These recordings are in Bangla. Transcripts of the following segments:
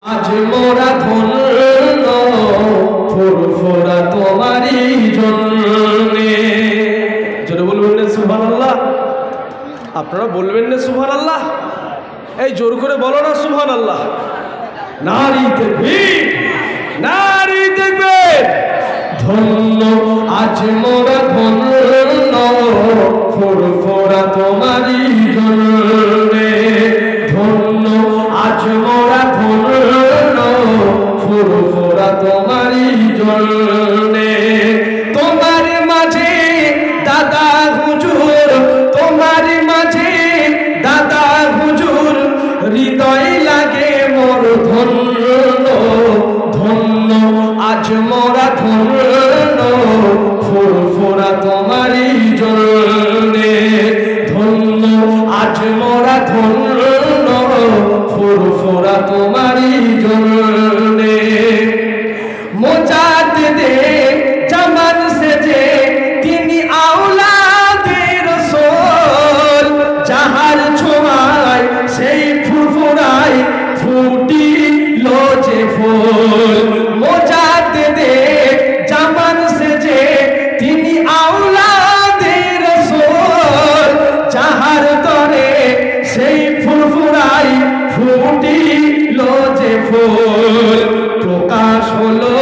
আজ মোরা ধন্য ফুরফুরা তোমারই জন্যে। জোরে বলবেন না সুবহানাল্লাহ? আপনারা বলবেন না সুবহানাল্লাহ? এই জোর করে বলো না সুবহানাল্লাহ। নারী তাকবীর, নারী তাকবীর। ধন্য আজ মোরা ধন্য ফুরফুরা তোমারই জন্যে। ধন্য আজ মোরা ধন্য ফুরফুরা তোমারই জন্যে। তোমার মাঝে দাদা হুজুর, তোমার মাঝে দাদা হুজুর, হৃদয় লাগে মোর ধন্য। ধন্য আজ মোরা ধন্য ফুরফুরা তোমারই জন্যে। ধন্য আজ মোরা ধন্য ফুরফুরা তোমারই জন্যে। মুজাদ্দিদে জামান সেজে তিনি আওলাদে রাসূল, যাহার ছোঁয়ায় সেই ফুরফুরায় ফুটিল যে ফুল। মুজাদ্দিদে জামান সেজে তিনি আওলাদে রাসূল, যাহার তরে সেই ফুরফুরায় ফুটিল যে ফুল। প্রকাশ হলো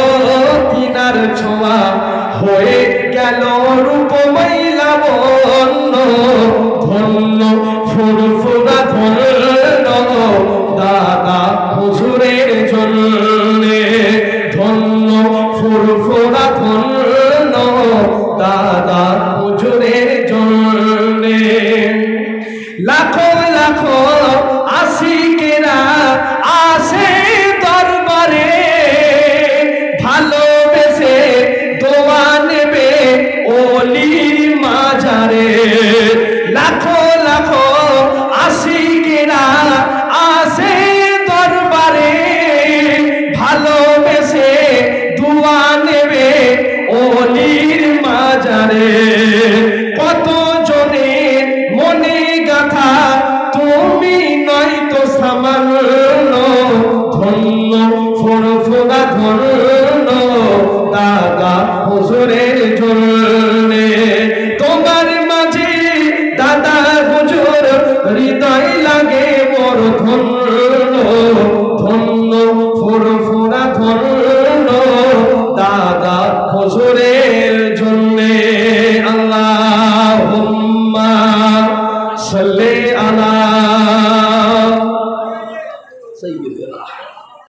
তিনার ছোঁয়া, হয়ে গেল রূপময় লাবণ্য। ধন্য ফুরফুরা ধন্য দাদা হুজুরের জন্যে।